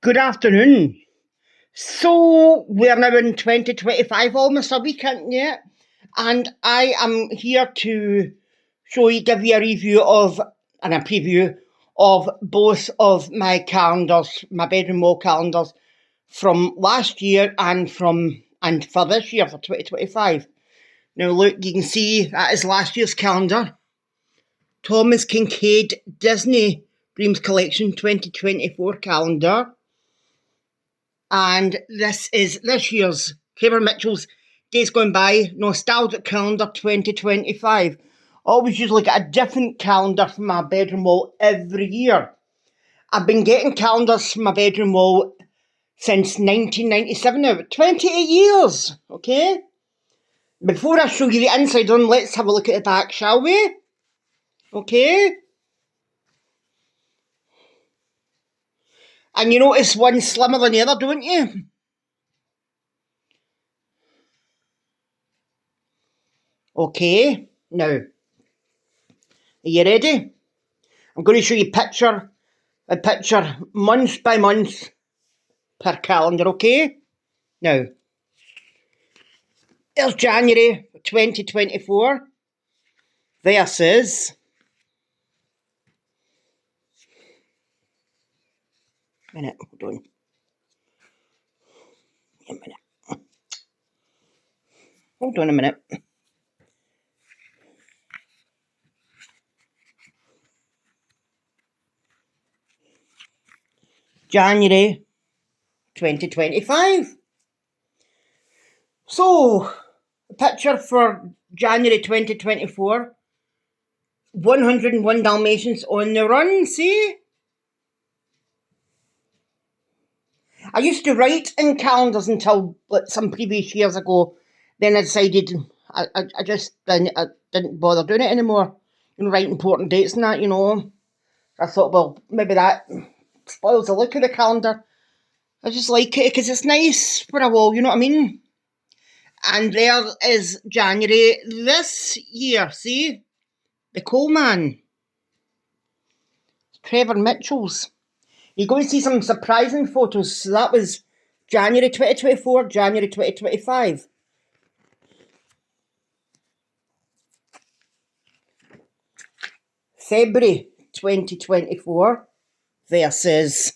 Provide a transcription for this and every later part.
Good afternoon. So we're now in 2025, almost a week in yet, and I am here to give you a review of and a preview of both of my calendars, my bedroom wall calendars from last year and for this year for 2025. Now look, you can see that is last year's calendar. Thomas Kincaid Disney Dreams Collection 2024 calendar. And this is this year's Trevor Mitchell's Days Gone By Nostalgic Calendar 2025. I always usually get a different calendar for my bedroom wall every year. I've been getting calendars for my bedroom wall since 1997 now, 28 years, okay? Before I show you the inside on, let's have a look at the back, shall we? Okay? And you notice one slimmer than the other, don't you? Okay, now, are you ready? I'm going to show you picture month by month per calendar, okay? Now, there's January 2024 versus hold on. A minute. Hold on a minute. January 2025. So, the picture for January 2024, 101 Dalmatians on the run, see? I used to write in calendars until some previous years ago. Then I decided I just didn't bother doing it anymore. Write important dates and that, I thought, well, maybe that spoils the look of the calendar. I just like it because it's nice for a wall, you know what I mean? And there is January this year, see? The Coal Man. Trevor Mitchell's. You're going to see some surprising photos. So that was January 2024, January 2025. February 2024 versus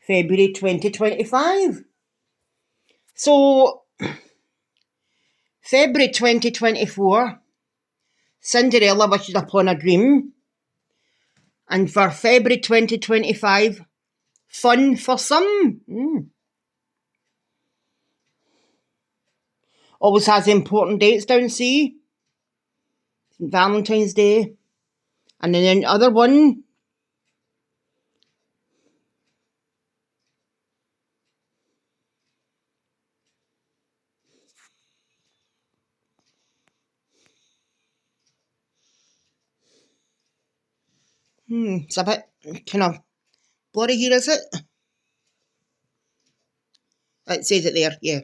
February 2025. So, February 2024, Cinderella Wishes Upon a Dream. And for February 2025, Fun for Some. Always has important dates down, see? Valentine's Day. And then the other one, it's a bit kind of blurry here, is it? It says it there, yeah.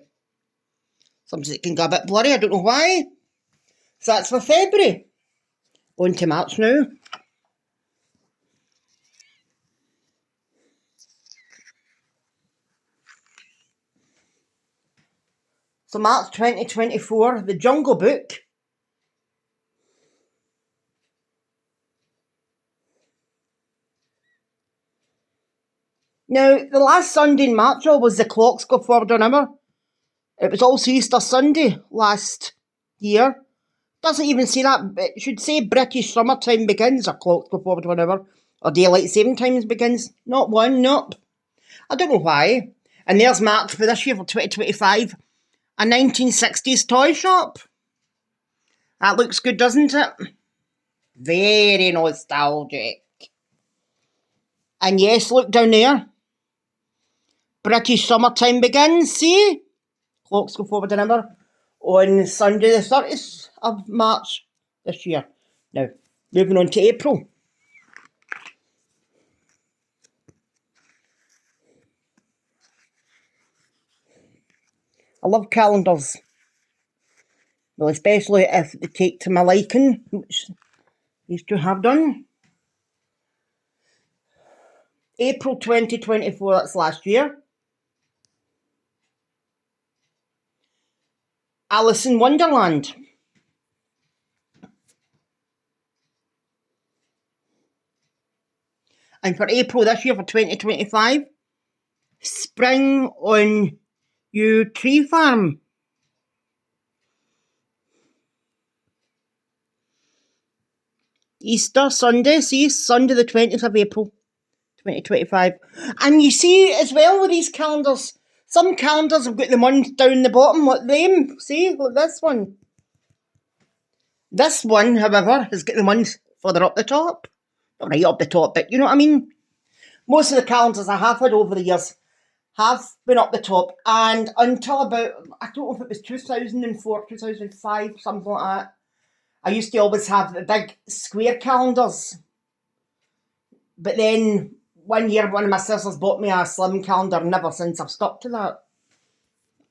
Sometimes it can go a bit blurry, I don't know why. So that's for February. On to March now. So March 2024, The Jungle Book. Now, the last Sunday in March was The Clocks Go Forward an Hour. It was also Easter Sunday last year. Doesn't even say that. It should say British Summertime Begins, or Clocks Go Forward 1 hour, or Daylight Saving Times Begins. Not one, nope. I don't know why. And there's March for this year, for 2025. A 1960s toy shop. That looks good, doesn't it? Very nostalgic. And yes, look down there. British Summertime Begins, see? Clocks Go Forward an Hour on Sunday the 30th of March this year. Now, moving on to April. I love calendars. Well, especially if they take to my liking, which these two have done. April 2024, that's last year. Alice in Wonderland. And for April this year, for 2025, Spring on Yew Tree Farm. Easter Sunday, see, Sunday the 20th of April, 2025. And you see as well with these calendars, some calendars have got the months down the bottom, like them, see, like this one. This one, however, has got the months further up the top. Not right up the top, but you know what I mean? Most of the calendars I have had over the years have been up the top, and until about, I don't know if it was 2004, 2005, something like that, I used to always have the big square calendars. But then one year one of my sisters bought me a slim calendar, and ever since I've stuck to that.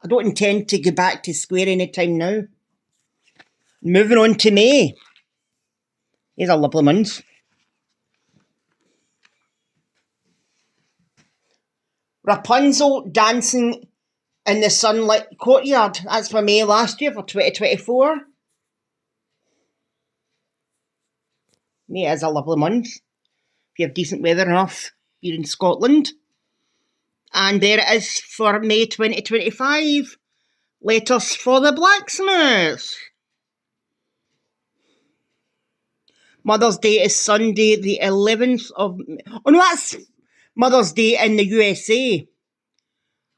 I don't intend to go back to square anytime now. Moving on to May. Here's a lovely month. Rapunzel dancing in the sunlit courtyard. That's for May last year, for 2024. May is a lovely month. If you have decent weather enough here in Scotland. And there it is for May 2025. Letters for the blacksmith. Mother's Day is Sunday the 11th of... Oh no, that's Mother's Day in the USA.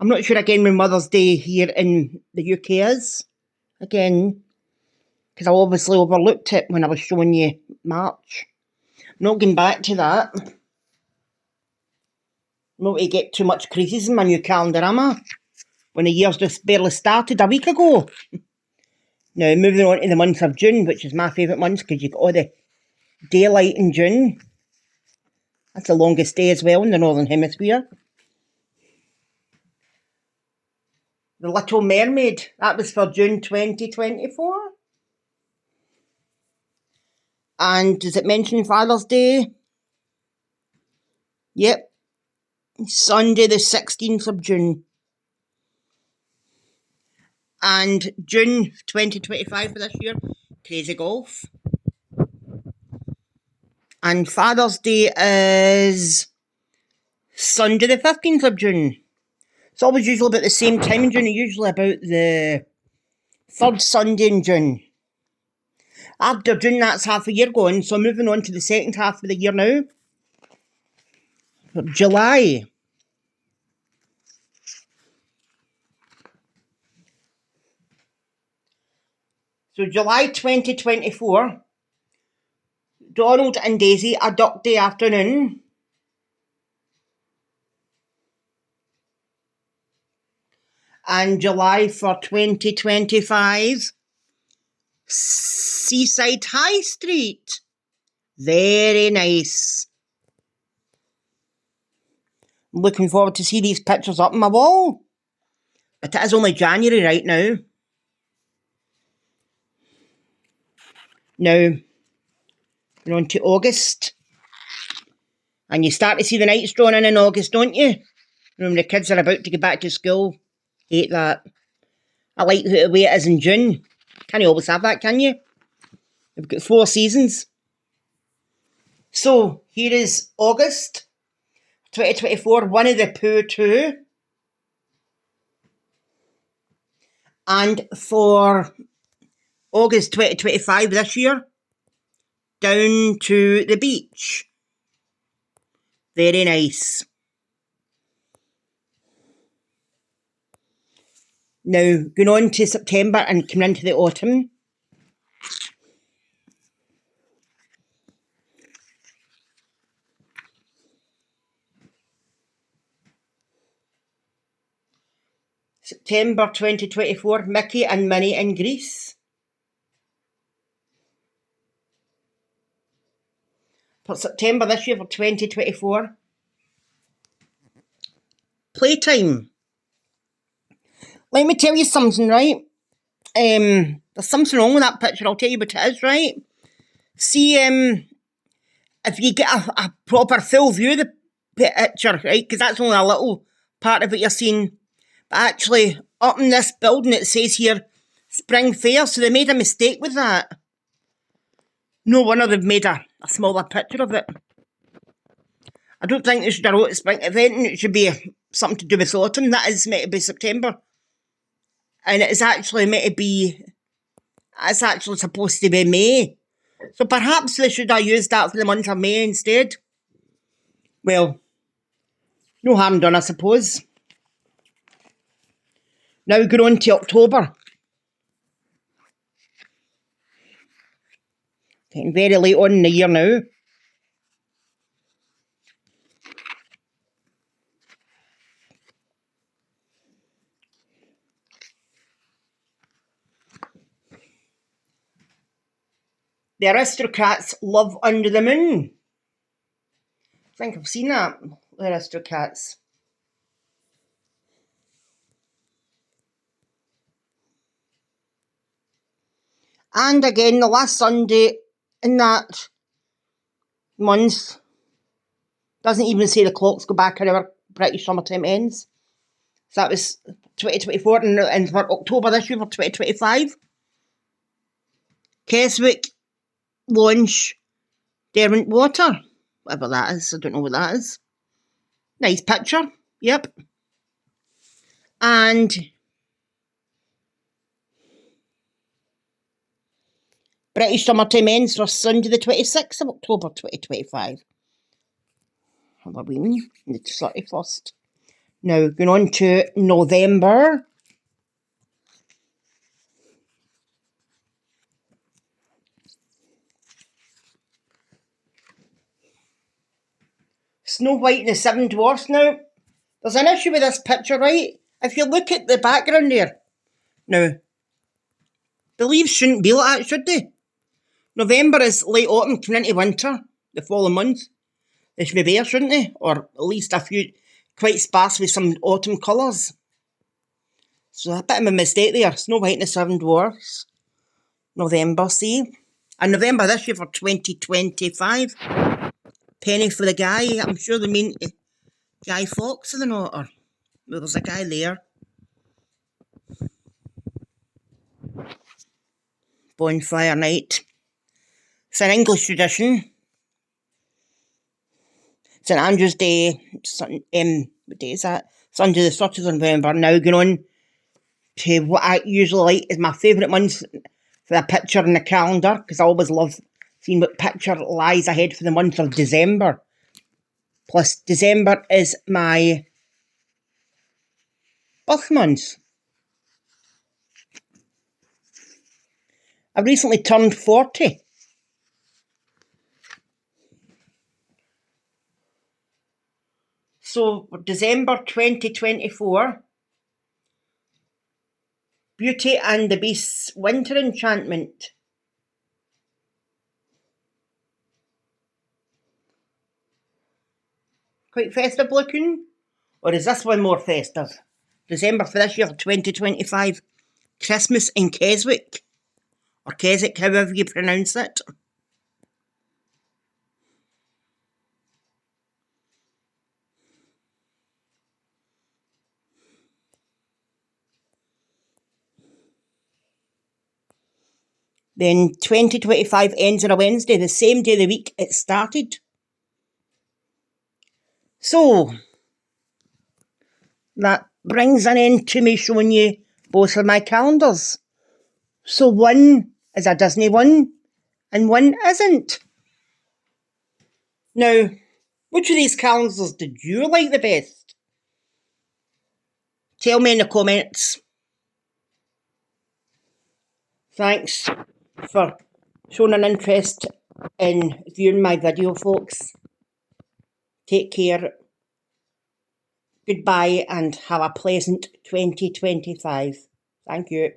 I'm not sure again when Mother's Day here in the UK is. Again, because I obviously overlooked it when I was showing you March. I'm not going back to that. I'm not going to get too much creases in my new calendar, am I? When the year's just barely started a week ago. Now, moving on to the month of June, which is my favourite month because you've got all the daylight in June. That's the longest day as well in the Northern Hemisphere. The Little Mermaid, that was for June 2024. And does it mention Father's Day? Yep. Sunday the 16th of June. And June 2025 for this year, Crazy Golf. And Father's Day is Sunday the 15th of June. It's always usually about the same time in June, usually about the third Sunday in June. After June, that's half a year gone, so moving on to the second half of the year now. July. So July 2024, Donald and Daisy, A Duck Day Afternoon. And July for 2025, Seaside High Street. Very nice. I'm looking forward to see these pictures up on my wall. But it is only January right now. Now, we're on to August. And you start to see the nights drawn in August, don't you? When the kids are about to go back to school. Hate that. I like the way it is in June. Can't you always have that, can you? We've got 4 seasons. So, here is August 2024, Winnie the Pooh 2. And for August 2025 this year, Down to the Beach. Very nice. Now, going on to September and coming into the autumn. September 2024, Mickey and Minnie in Greece. For September this year, for 2024, Playtime. Let me tell you something, right? There's something wrong with that picture, I'll tell you what it is, right? See, if you get a proper full view of the picture, right? Because that's only a little part of what you're seeing. But actually, up in this building, it says here, Spring Fair, so they made a mistake with that. No wonder they've made a smaller picture of it. I don't think they should have wrote a spring event, and it should be something to do with autumn. That is meant to be September. And it is actually meant to be, it's actually supposed to be May. So perhaps they should have used that for the month of May instead. Well, no harm done, I suppose. Now we go on to October. Getting very late on in the year now. The Aristocats Love Under the Moon. I think I've seen that, the Aristocats. And again, the last Sunday in that month, doesn't even say the clocks go back an hour, British summertime ends. So that was 2024, and for October this year for 2025. Keswick launch Derwent Water, whatever that is, I don't know what that is. Nice picture, yep. And British summertime ends for Sunday the 26th of October 2025. Halloween, the 31st. Now, going on to November. Snow White and the Seven Dwarfs now. There's an issue with this picture, right? If you look at the background there. Now, the leaves shouldn't be like that, should they? November is late autumn coming into winter, the following month. They should be bare, shouldn't they? Or at least a few, quite sparse with some autumn colours. So a bit of a mistake there. Snow White and the Seven Dwarfs. November, see? And November this year for 2025. Penny for the Guy. I'm sure they mean Guy Fawkes, are they not? Or, well, there's a guy there. Bonfire night. It's an English tradition. St Andrew's Day. What day is that? Sunday the 30th of November. Now going on to what I usually like is my favourite month for a picture in the calendar, because I always love seeing what picture lies ahead for the month of December. Plus, December is my birth month. I recently turned 40. So, December 2024, Beauty and the Beast's Winter Enchantment. Quite festive looking? Or is this one more festive? December for this year, 2025. Christmas in Keswick. Or Keswick, however you pronounce it. Then 2025 ends on a Wednesday, the same day of the week it started. So, that brings an end to me showing you both of my calendars. So one is a Disney one, and one isn't. Now, which of these calendars did you like the best? Tell me in the comments. Thanks for showing an interest in viewing my video, folks. Take care. Goodbye and have a pleasant 2025. Thank you.